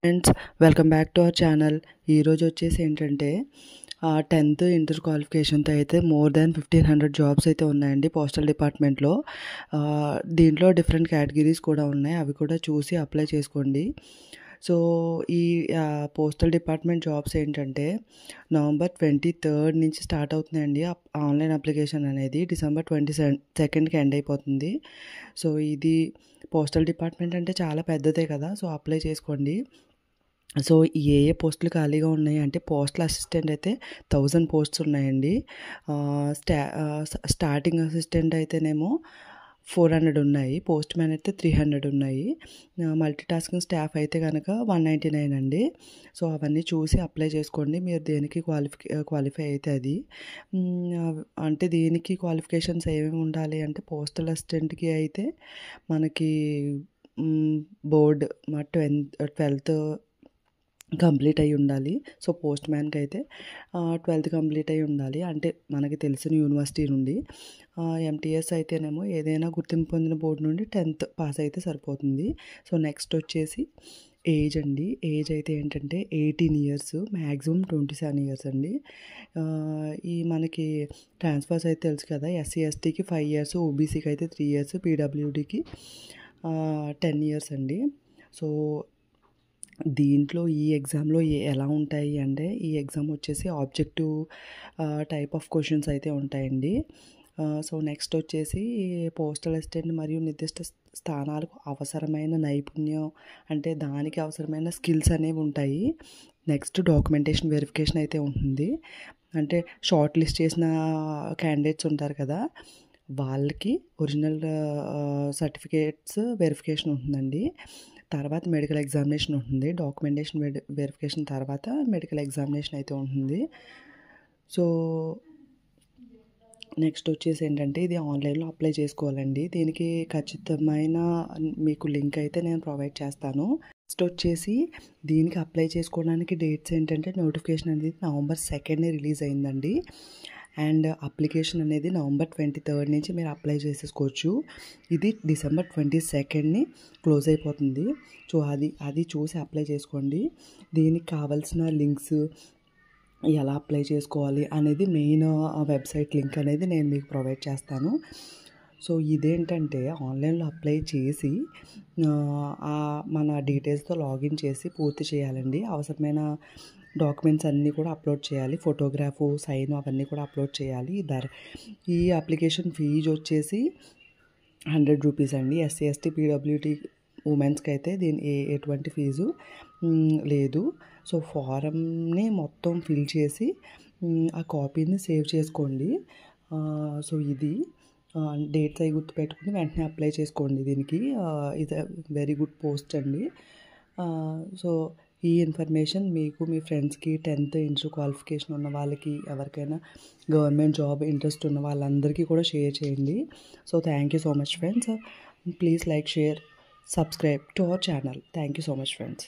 Friends, welcome back to our channel. ఈరోజు వచ్చేసి ఏంటంటే 10th ఇంటర్ క్వాలిఫికేషన్తో అయితే మోర్ దాన్ 1500 జాబ్స్ అయితే ఉన్నాయండి పోస్టల్ డిపార్ట్మెంట్లో. దీంట్లో డిఫరెంట్ కేటగిరీస్ కూడా ఉన్నాయి, అవి కూడా చూసి అప్లై చేసుకోండి. సో ఈ పోస్టల్ డిపార్ట్మెంట్ జాబ్స్ ఏంటంటే November 23rd నుంచి స్టార్ట్ అవుతున్నాయండి. ఆన్లైన్ అప్లికేషన్ అనేది December 22nd ఎండ్ అయిపోతుంది. సో ఇది పోస్టల్ డిపార్ట్మెంట్ అంటే చాలా పెద్దదే కదా, సో అప్లై చేసుకోండి. సో ఏ పోస్టులు ఖాళీగా ఉన్నాయి అంటే పోస్టల్ అసిస్టెంట్ అయితే 1000 పోస్ట్స్ ఉన్నాయండి. స్టార్టింగ్ అసిస్టెంట్ అయితేనేమో 400 ఉన్నాయి, పోస్ట్ మ్యాన్ అయితే 300 ఉన్నాయి, మల్టీ టాస్కింగ్ స్టాఫ్ అయితే కనుక 199 అండి. సో అవన్నీ చూసి అప్లై చేసుకోండి. మీరు దేనికి క్వాలిఫై అయితే అది అంటే దీనికి క్వాలిఫికేషన్స్ ఏమేమి ఉండాలి అంటే పోస్టల్ అసిస్టెంట్కి అయితే మనకి బోర్డ్ 12th కంప్లీట్ అయి ఉండాలి. సో పోస్ట్ మ్యాన్కి అయితే 12th కంప్లీట్ అయి ఉండాలి, అంటే మనకి తెలిసిన యూనివర్సిటీ నుండి. MTS అయితేనేమో ఏదైనా గుర్తింపు పొందిన బోర్డు నుండి 10th పాస్ అయితే సరిపోతుంది. సో నెక్స్ట్ వచ్చేసి ఏజ్ అండి. ఏజ్ అయితే ఏంటంటే 18 years, మ్యాక్సిమం 27 years అండి. ఈ మనకి ట్రాన్స్ఫర్స్ అయితే తెలుసు కదా, SC STకి 5 years, OBCకి అయితే 3 years, PWDకి 10 years అండి. సో దీంట్లో ఈ ఎగ్జామ్లో ఎలా ఉంటాయి అంటే ఈ ఎగ్జామ్ వచ్చేసి ఆబ్జెక్టివ్ టైప్ ఆఫ్ క్వశ్చన్స్ అయితే ఉంటాయండి. సో నెక్స్ట్ వచ్చేసి పోస్టల్ అసిస్టెంట్ మరియు నిర్దిష్ట స్థానాలకు అవసరమైన నైపుణ్యం అంటే దానికి అవసరమైన స్కిల్స్ అనేవి ఉంటాయి. నెక్స్ట్ డాక్యుమెంటేషన్ వెరిఫికేషన్ అయితే ఉంటుంది, అంటే షార్ట్ లిస్ట్ చేసిన క్యాండిడేట్స్ ఉంటారు కదా, వాళ్ళకి ఒరిజినల్ సర్టిఫికేట్స్ వెరిఫికేషన్ ఉంటుందండి. తర్వాత మెడికల్ ఎగ్జామినేషన్ ఉంటుంది, డాక్యుమెంటేషన్ వెరిఫికేషన్ తర్వాత మెడికల్ ఎగ్జామినేషన్ అయితే ఉంటుంది. సో నెక్స్ట్ వచ్చేసి ఏంటంటే ఇది ఆన్లైన్లో అప్లై చేసుకోవాలండి. దీనికి ఖచ్చితమైన మీకు లింక్ అయితే నేను ప్రొవైడ్ చేస్తాను. నెక్స్ట్ వచ్చేసి దీనికి అప్లై చేసుకోవడానికి డేట్స్ ఏంటంటే నోటిఫికేషన్ అనేది November 2nd రిలీజ్ అయిందండి, అండ్ అప్లికేషన్ అనేది November 23rd నుంచి మీరు అప్లై చేసేసుకోవచ్చు. ఇది December 22nd క్లోజ్ అయిపోతుంది. సో అది చూసి అప్లై చేసుకోండి. దీనికి కావాల్సిన లింక్స్ ఎలా అప్లై చేసుకోవాలి అనేది మెయిన్ వెబ్సైట్ లింక్ అనేది నేను మీకు ప్రొవైడ్ చేస్తాను. సో ఇదేంటంటే ఆన్లైన్లో అప్లై చేసి మన డీటెయిల్స్తో లాగిన్ చేసి పూర్తి చేయాలండి. అవసరమైన డాక్యుమెంట్స్ అన్నీ కూడా అప్లోడ్ చేయాలి, ఫోటోగ్రాఫు, సైన్ అవన్నీ కూడా అప్లోడ్ చేయాలి. ఈ అప్లికేషన్ ఫీజు వచ్చేసి 100 రూపీస్ అండి. SC ST PWD ఉమెన్స్కి అయితే ఎటువంటి ఫీజు లేదు. సో ఫారమ్ని మొత్తం ఫిల్ చేసి ఆ కాపీని సేవ్ చేసుకోండి. సో ఇది డేట్స్ అవి గుర్తుపెట్టుకుని వెంటనే అప్లై చేసుకోండి. దీనికి ఇది వెరీ గుడ్ పోస్ట్ అండి. సో ఈ ఇన్ఫర్మేషన్ మీకు మీ ఫ్రెండ్స్కి 10th ఇంటర్ క్వాలిఫికేషన్ ఉన్న వాళ్ళకి ఎవరికైనా గవర్నమెంట్ జాబ్ ఇంట్రెస్ట్ ఉన్న వాళ్ళందరికీ కూడా షేర్ చేయండి. So thank you so much friends. Please like, share, subscribe to our channel. Thank you so much friends.